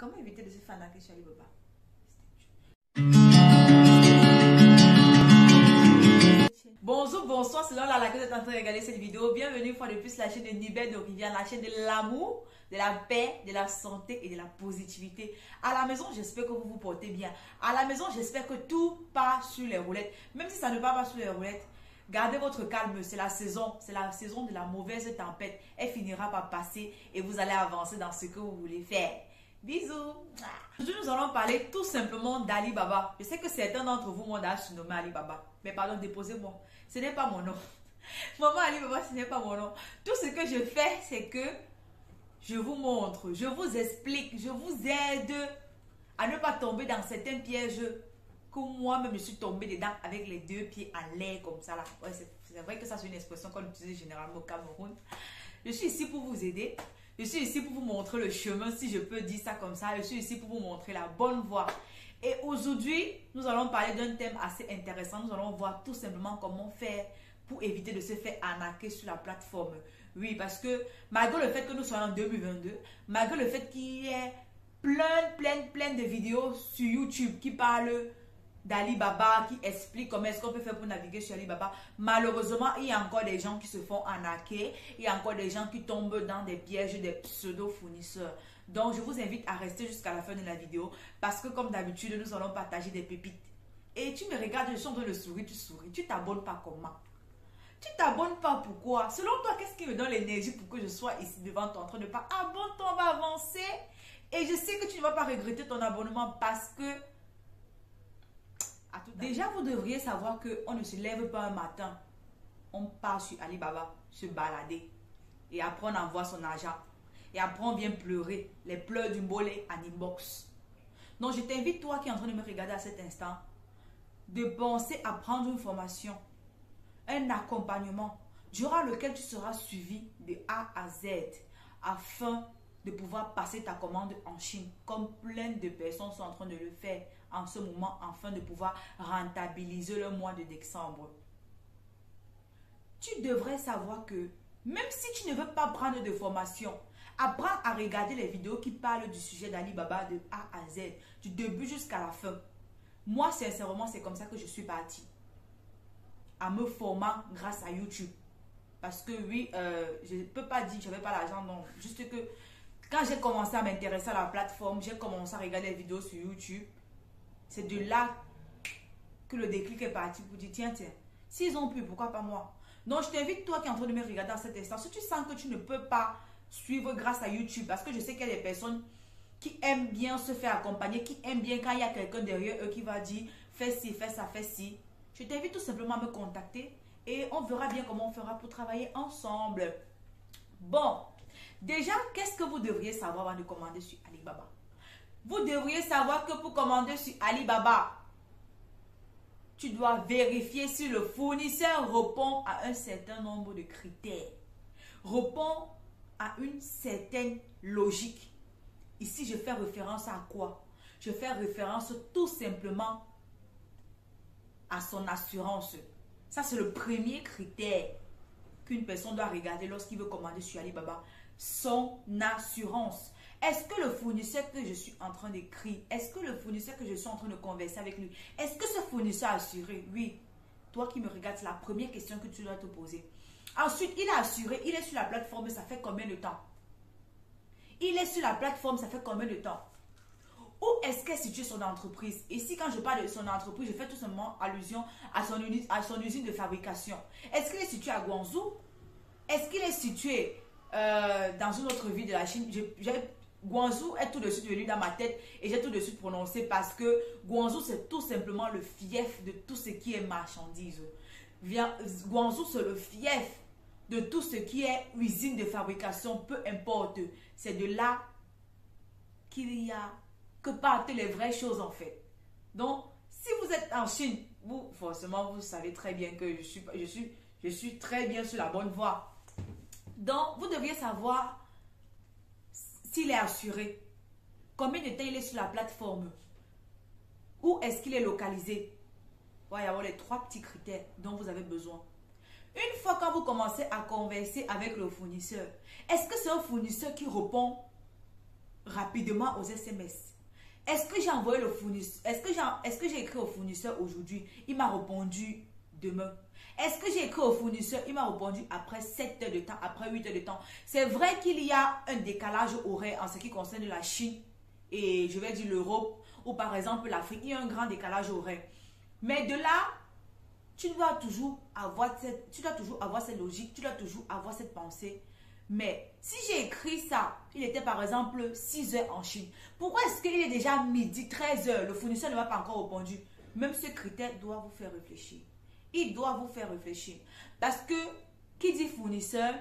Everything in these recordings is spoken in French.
Comment éviter de se faire arnaquer chez Alibaba? Bonjour, bonsoir, c'est Lola que vous êtes en train de regarder cette vidéo. Bienvenue une fois de plus sur la chaîne de Nibel de Rivière, la chaîne de l'amour, de la paix, de la santé et de la positivité. À la maison, j'espère que vous vous portez bien. À la maison, j'espère que tout part sur les roulettes. Même si ça ne part pas sur les roulettes, gardez votre calme, c'est la saison de la mauvaise tempête. Elle finira par passer et vous allez avancer dans ce que vous voulez faire. Bisous. Aujourd'hui, nous allons parler tout simplement d'Alibaba. Je sais que certains d'entre vous m'ont surnommé Alibaba. Mais pardon, déposez-moi. Ce n'est pas mon nom. Maman Alibaba, ce n'est pas mon nom. Tout ce que je fais, c'est que je vous montre, je vous explique, je vous aide à ne pas tomber dans certains pièges que moi-même je suis tombée dedans avec les deux pieds en l'air comme ça là. Ouais, c'est vrai que ça c'est une expression qu'on utilise généralement au Cameroun. Je suis ici pour vous aider. Je suis ici pour vous montrer le chemin, si je peux dire ça comme ça. Je suis ici pour vous montrer la bonne voie. Et aujourd'hui, nous allons parler d'un thème assez intéressant. Nous allons voir tout simplement comment faire pour éviter de se faire arnaquer sur la plateforme. Oui, parce que malgré le fait que nous soyons en 2022, malgré le fait qu'il y ait plein de vidéos sur YouTube qui parlent d'Alibaba, qui expliquent comment est-ce qu'on peut faire pour naviguer sur Alibaba, malheureusement, il y a encore des gens qui se font arnaquer, il y a encore des gens qui tombent dans des pièges des pseudo-fournisseurs. Donc, je vous invite à rester jusqu'à la fin de la vidéo parce que, comme d'habitude, nous allons partager des pépites. Et tu me regardes, je suis en train de sourire, tu souris. Tu t'abonnes pas comment? Tu t'abonnes pas pourquoi? Selon toi, qu'est-ce qui me donne l'énergie pour que je sois ici devant toi en train de pas abonne-toi, on va avancer. Et je sais que tu ne vas pas regretter ton abonnement parce que déjà, vous devriez savoir qu'on ne se lève pas un matin. On part sur Alibaba, se balader. Et après, on envoie son argent. Et après, on vient pleurer. Les pleurs du bolé en inbox. Donc, je t'invite, toi qui es en train de me regarder à cet instant, de penser à prendre une formation, un accompagnement, durant lequel tu seras suivi de A à Z, afin de pouvoir passer ta commande en Chine, comme plein de personnes sont en train de le faire en ce moment, afin de pouvoir rentabiliser le mois de décembre. Tu devrais savoir que même si tu ne veux pas prendre de formation, apprends à regarder les vidéos qui parlent du sujet d'Alibaba de A à Z, du début jusqu'à la fin. Moi, sincèrement, c'est comme ça que je suis partie, en me formant grâce à YouTube. Parce que oui, je ne peux pas dire que je n'avais pas l'argent, non. Juste que quand j'ai commencé à m'intéresser à la plateforme, j'ai commencé à regarder les vidéos sur YouTube. C'est de là que le déclic est parti pour dire, tiens, s'ils ont pu, pourquoi pas moi? Donc, je t'invite, toi qui es en train de me regarder à cet instant, si tu sens que tu ne peux pas suivre grâce à YouTube, parce que je sais qu'il y a des personnes qui aiment bien se faire accompagner, qui aiment bien quand il y a quelqu'un derrière eux qui va dire, fais ci, fais ça, fais ci. Je t'invite tout simplement à me contacter et on verra bien comment on fera pour travailler ensemble. Bon, déjà, qu'est-ce que vous devriez savoir avant de commander sur Alibaba? Vous devriez savoir que pour commander sur Alibaba, tu dois vérifier si le fournisseur répond à un certain nombre de critères, répond à une certaine logique. Ici, je fais référence à quoi? Je fais référence tout simplement à son assurance. Ça, c'est le premier critère qu'une personne doit regarder lorsqu'il veut commander sur Alibaba. Son assurance. Est-ce que le fournisseur que je suis en train d'écrire, est-ce que le fournisseur que je suis en train de converser avec lui, est-ce que ce fournisseur a assuré? Oui. Toi qui me regardes, c'est la première question que tu dois te poser. Ensuite, il a assuré, il est sur la plateforme, ça fait combien de temps? Il est sur la plateforme, ça fait combien de temps? Où est-ce qu'est située son entreprise? Ici, quand je parle de son entreprise, je fais tout simplement allusion à son usine de fabrication. Est-ce qu'il est situé à Guangzhou? Est-ce qu'il est situé dans une autre ville de la Chine? Guangzhou est tout de suite venu dans ma tête et j'ai tout de suite prononcé parce que Guangzhou, c'est tout simplement le fief de tout ce qui est marchandise. Guangzhou, c'est le fief de tout ce qui est usine de fabrication, peu importe. C'est de là que partent les vraies choses en fait. Donc, si vous êtes en Chine, vous, forcément, vous savez très bien que je suis très bien sur la bonne voie. Donc, vous devriez savoir s'il est assuré, combien de temps il est sur la plateforme, où est-ce qu'il est localisé. Il va y avoir les 3 petits critères dont vous avez besoin. Une fois quand vous commencez à converser avec le fournisseur, est-ce que c'est un fournisseur qui répond rapidement aux SMS. Est-ce que j'ai envoyé le fournisseur? Est-ce que j'ai écrit au fournisseur aujourd'hui? Il m'a répondu demain. Est-ce que j'ai écrit au fournisseur? Il m'a répondu après 7 heures de temps, après 8 heures de temps. C'est vrai qu'il y a un décalage horaire en ce qui concerne la Chine et je vais dire l'Europe ou par exemple l'Afrique. Il y a un grand décalage horaire. Mais de là, tu dois toujours avoir cette logique, tu dois toujours avoir cette pensée. Mais si j'ai écrit ça, il était par exemple 6 heures en Chine. Pourquoi est-ce qu'il est déjà midi, 13 heures, le fournisseur ne m'a pas encore répondu? Même ce critère doit vous faire réfléchir. Il doit vous faire réfléchir. Parce que qui dit fournisseur,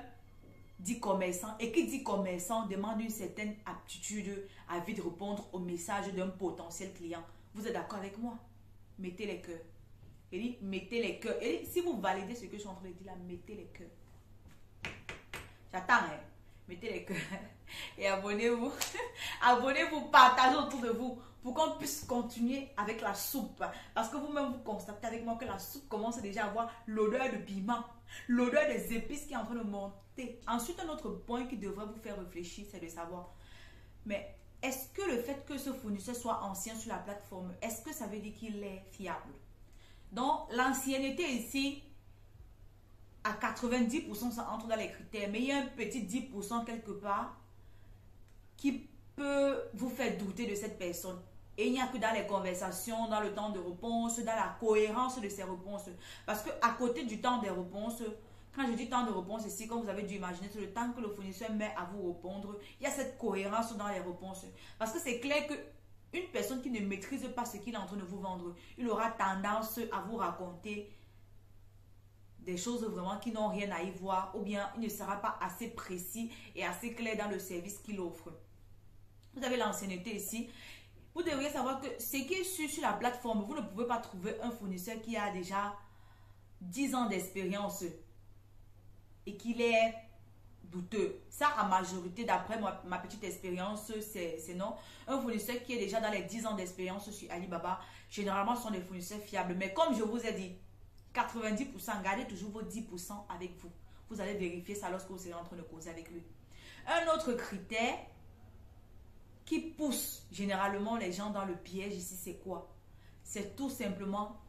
dit commerçant. Et qui dit commerçant demande une certaine aptitude à vite répondre au message d'un potentiel client. Vous êtes d'accord avec moi? Mettez les cœurs. Il dit, mettez les cœurs. Il dit, si vous validez ce que je suis en train de dire là, mettez les cœurs. J'attends, hein. Mettez les cœurs. Et abonnez-vous. Abonnez-vous, partagez autour de vous pour qu'on puisse continuer avec la soupe. Parce que vous-même, vous constatez avec moi que la soupe commence déjà à avoir l'odeur de piment, l'odeur des épices qui est en train de monter. Ensuite, un autre point qui devrait vous faire réfléchir, c'est de savoir, mais est-ce que le fait que ce fournisseur soit ancien sur la plateforme, est-ce que ça veut dire qu'il est fiable? Donc, l'ancienneté ici, à 90%, ça entre dans les critères. Mais il y a un petit 10% quelque part qui peut vous faire douter de cette personne. Et il n'y a que dans les conversations, dans le temps de réponse, dans la cohérence de ces réponses. Parce qu'à côté du temps des réponses, quand je dis temps de réponse ici, comme vous avez dû imaginer, c'est le temps que le fournisseur met à vous répondre. Il y a cette cohérence dans les réponses. Parce que c'est clair que une personne qui ne maîtrise pas ce qu'il est en train de vous vendre, il aura tendance à vous raconter des choses vraiment qui n'ont rien à y voir, ou bien il ne sera pas assez précis et assez clair dans le service qu'il offre. Vous avez l'ancienneté ici. Vous devriez savoir que ce qui est sur la plateforme, vous ne pouvez pas trouver un fournisseur qui a déjà 10 ans d'expérience et qu'il est douteux. Ça, en majorité, d'après ma petite expérience, c'est non. Un fournisseur qui est déjà dans les 10 ans d'expérience sur Alibaba, généralement, ce sont des fournisseurs fiables. Mais comme je vous ai dit, 90%, gardez toujours vos 10% avec vous. Vous allez vérifier ça lorsque vous serez en train de causer avec lui. Un autre critère qui pousse généralement les gens dans le piège ici, c'est quoi? C'est tout simplement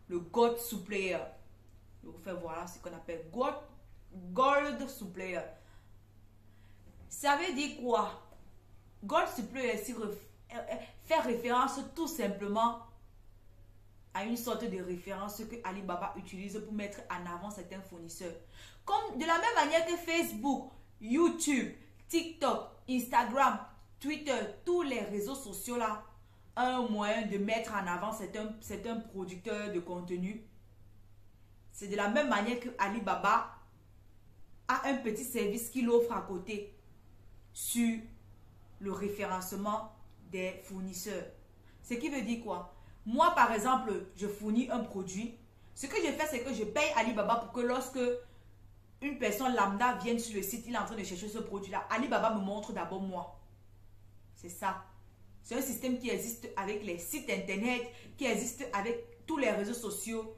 le Gold Supplier. Je vais vous faire voir ce qu'on appelle Gold Supplier. Ça veut dire quoi? Gold Supplier ici fait référence tout simplement à une sorte de référence que Alibaba utilise pour mettre en avant certains fournisseurs. Comme de la même manière que Facebook, YouTube, TikTok, Instagram, Twitter, tous les réseaux sociaux là, un moyen de mettre en avant certains producteurs de contenu. C'est de la même manière que Alibaba a un petit service qu'il offre à côté sur le référencement des fournisseurs. Ce qui veut dire quoi? Moi, par exemple, je fournis un produit. Ce que je fais, c'est que je paye Alibaba pour que lorsque une personne lambda vienne sur le site, il est en train de chercher ce produit-là, Alibaba me montre d'abord moi. C'est ça. C'est un système qui existe avec les sites internet, qui existe avec tous les réseaux sociaux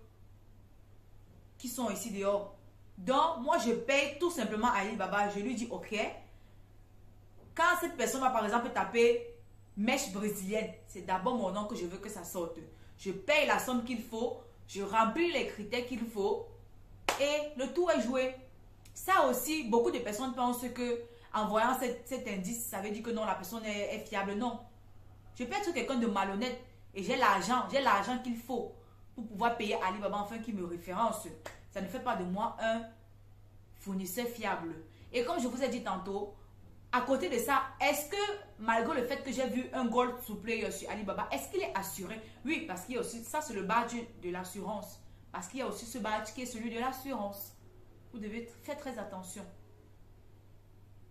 qui sont ici dehors. Donc, moi, je paye tout simplement Alibaba. Je lui dis, OK. Quand cette personne va, par exemple, taper mèche brésilienne, c'est d'abord mon nom que je veux que ça sorte. Je paye la somme qu'il faut, je remplis les critères qu'il faut et le tout est joué. Ça aussi, beaucoup de personnes pensent que en voyant cet indice, ça veut dire que non, la personne est fiable. Non. Je peux être quelqu'un de malhonnête et j'ai l'argent qu'il faut pour pouvoir payer Alibaba enfin qui me référence. Ça ne fait pas de moi un fournisseur fiable. Et comme je vous ai dit tantôt, à côté de ça, est-ce que malgré le fait que j'ai vu un Gold Supplier sur Alibaba, est-ce qu'il est assuré? Oui, parce qu'il y a aussi, ça c'est le badge de l'assurance. Parce qu'il y a aussi ce badge qui est celui de l'assurance. Vous devez faire très attention.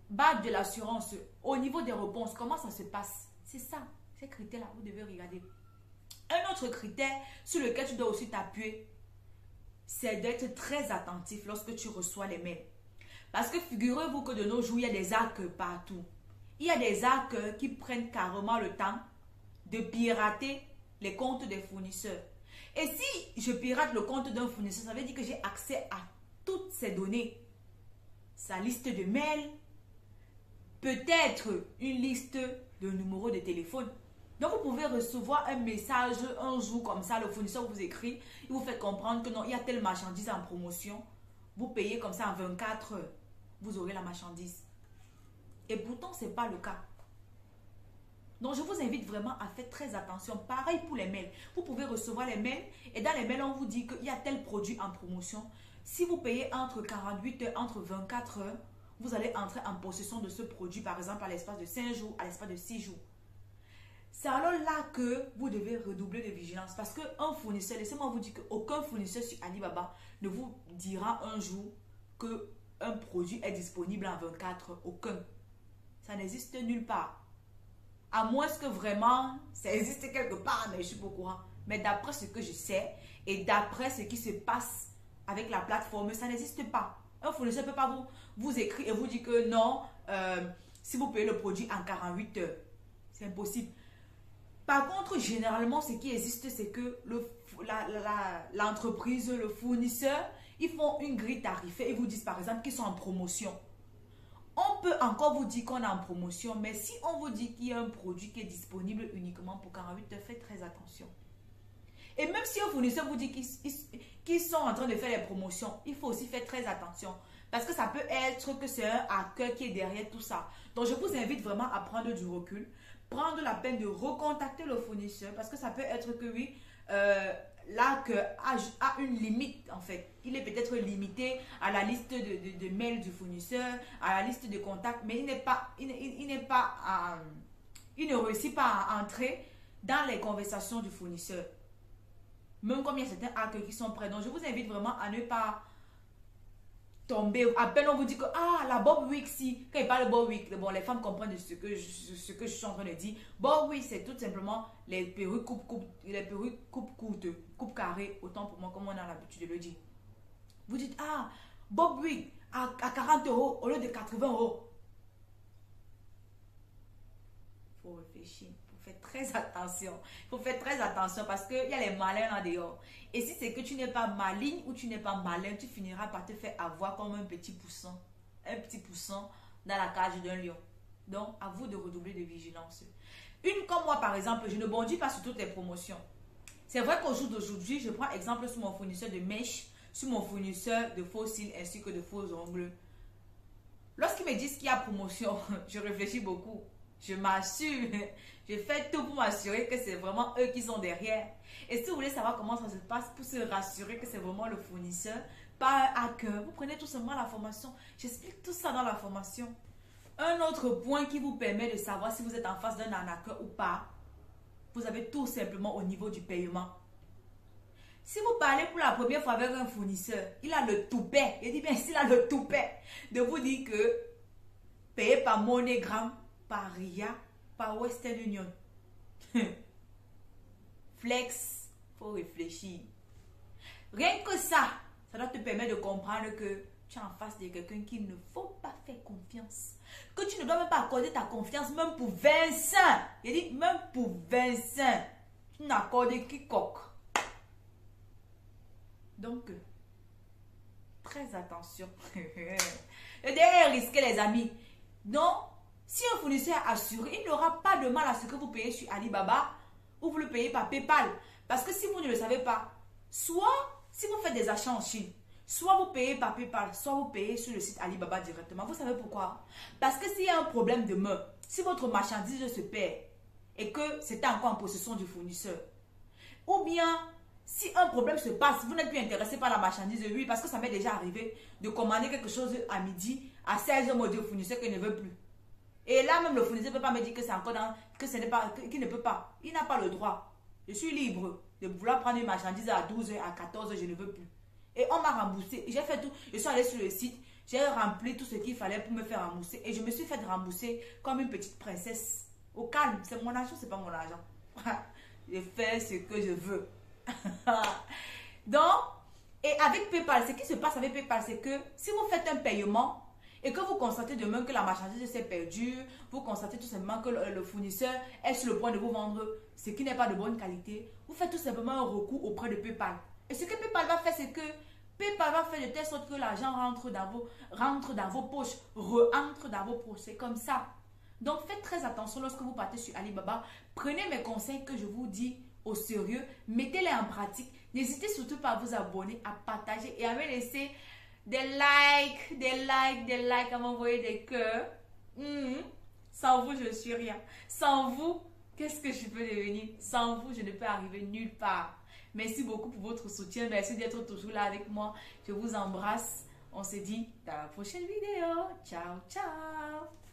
Badge de l'assurance, au niveau des réponses, comment ça se passe? C'est ça, ces critères-là, vous devez regarder. Un autre critère sur lequel tu dois aussi t'appuyer, c'est d'être très attentif lorsque tu reçois les mails. Parce que figurez-vous que de nos jours, il y a des hackers partout. Il y a des hackers qui prennent carrément le temps de pirater les comptes des fournisseurs. Et si je pirate le compte d'un fournisseur, ça veut dire que j'ai accès à toutes ces données. Sa liste de mails, peut-être une liste de numéro de téléphone. Donc, vous pouvez recevoir un message un jour comme ça, le fournisseur vous écrit, il vous fait comprendre que non, il y a telle marchandise en promotion. Vous payez comme ça en 24 heures, vous aurez la marchandise. Et pourtant, ce n'est pas le cas. Donc, je vous invite vraiment à faire très attention. Pareil pour les mails. Vous pouvez recevoir les mails et dans les mails, on vous dit qu'il y a tel produit en promotion. Si vous payez entre 48 heures, entre 24 heures, vous allez entrer en possession de ce produit, par exemple, à l'espace de 5 jours, à l'espace de 6 jours. C'est alors là que vous devez redoubler de vigilance parce qu'un fournisseur, laissez-moi vous dire qu'aucun fournisseur sur Alibaba ne vous dira un jour qu'un produit est disponible en 24 heures. Aucun. Ça n'existe nulle part. À moins que vraiment, ça existe quelque part, mais je ne suis pas au courant. Mais d'après ce que je sais et d'après ce qui se passe avec la plateforme, ça n'existe pas. Un fournisseur ne peut pas vous écrire et vous dire que non, si vous payez le produit en 48 heures, c'est impossible. Par contre, généralement, ce qui existe, c'est que l'entreprise, le fournisseur, ils font une grille tarifaire et vous disent par exemple qu'ils sont en promotion. On peut encore vous dire qu'on est en promotion, mais si on vous dit qu'il y a un produit qui est disponible uniquement pour 48 heures, faites très attention. Et même si un fournisseur vous dit qu'ils sont en train de faire les promotions, il faut aussi faire très attention. Parce que ça peut être que c'est un hacker qui est derrière tout ça. Donc, je vous invite vraiment à prendre du recul. Prendre la peine de recontacter le fournisseur. Parce que ça peut être que oui, l'hacker a une limite en fait. Il est peut-être limité à la liste de mails du fournisseur, à la liste de contacts. Mais il ne réussit pas à entrer dans les conversations du fournisseur. Même comme il y a certains hackers qui sont prêts. Donc, je vous invite vraiment à ne pas tomber. À peine on vous dit que la Bob Wig, si. Quand il parle de Bob Wig, bon, les femmes comprennent ce que je suis en train de dire. Bob Wig, c'est tout simplement les perruques coupe carré, autant pour moi, comme on a l'habitude de le dire. Vous dites, Bob Wig à 40 euros au lieu de 80 euros. Il faut réfléchir. Faites très attention. Il faut faire très attention parce qu'il y a les malins là dehors. Et si c'est que tu n'es pas maligne ou tu n'es pas malin, tu finiras par te faire avoir comme un petit poussin. Un petit poussin dans la cage d'un lion. Donc, à vous de redoubler de vigilance. Une comme moi, par exemple, je ne bondis pas sur toutes les promotions. C'est vrai qu'au jour d'aujourd'hui, je prends exemple sur mon fournisseur de mèches, sur mon fournisseur de faux cils ainsi que de faux ongles. Lorsqu'ils me disent qu'il y a promotion, je réfléchis beaucoup. Je m'assure, je fais tout pour m'assurer que c'est vraiment eux qui sont derrière. Et si vous voulez savoir comment ça se passe pour se rassurer que c'est vraiment le fournisseur, pas un hacker, vous prenez tout simplement la formation. J'explique tout ça dans la formation. Un autre point qui vous permet de savoir si vous êtes en face d'un arnaqueur ou pas, vous avez tout simplement au niveau du paiement. Si vous parlez pour la première fois avec un fournisseur, il a le toupet, il dit bien s'il a le toupet de vous dire que payez par MoneyGram, par RIA, par Western Union. Flex, faut réfléchir. Rien que ça doit te permettre de comprendre que tu es en face de quelqu'un qu'il ne faut pas faire confiance. Que tu ne dois même pas accorder ta confiance, même pour 20 cents. Il dit, même pour 20 cents, tu n'accordes quiconque. Donc, très attention. Le dernier risque, les amis. Non. Si un fournisseur est assuré, il n'aura pas de mal à ce que vous payez sur Alibaba ou vous le payez par PayPal. Parce que si vous ne le savez pas, soit si vous faites des achats en Chine, soit vous payez par PayPal, soit vous payez sur le site Alibaba directement. Vous savez pourquoi? Parce que s'il y a un problème de main, si votre marchandise se perd et que c'est encore en possession du fournisseur, ou bien si un problème se passe, vous n'êtes plus intéressé par la marchandise, oui, parce que ça m'est déjà arrivé de commander quelque chose à midi, à 16h, on me dit au fournisseur qu'il ne veut plus. Et là, même le fournisseur ne peut pas me dire que c'est encore dans, que ce n'est pas, qu'il ne peut pas. Il n'a pas le droit. Je suis libre de vouloir prendre une marchandise à 12h, à 14h, je ne veux plus. Et on m'a remboursé. J'ai fait tout. Je suis allée sur le site, j'ai rempli tout ce qu'il fallait pour me faire rembourser. Et je me suis fait rembourser comme une petite princesse. Au calme, c'est mon argent, c'est pas mon argent. Je fais ce que je veux. Donc, et avec PayPal, ce qui se passe avec PayPal, c'est que si vous faites un paiement, et que vous constatez demain que la marchandise s'est perdue, vous constatez tout simplement que le fournisseur est sur le point de vous vendre ce qui n'est pas de bonne qualité, vous faites tout simplement un recours auprès de PayPal. Et ce que PayPal va faire, c'est que PayPal va faire de telle sorte que l'argent rentre dans vos poches, re-entre dans vos poches. C'est comme ça. Donc, faites très attention lorsque vous partez sur Alibaba. Prenez mes conseils que je vous dis au sérieux. Mettez-les en pratique. N'hésitez surtout pas à vous abonner, à partager et à me laisser des likes, à m'envoyer des cœurs. Sans vous, je ne suis rien. Sans vous, qu'est-ce que je peux devenir? Sans vous, je ne peux arriver nulle part. Merci beaucoup pour votre soutien. Merci d'être toujours là avec moi. Je vous embrasse. On se dit dans la prochaine vidéo. Ciao, ciao.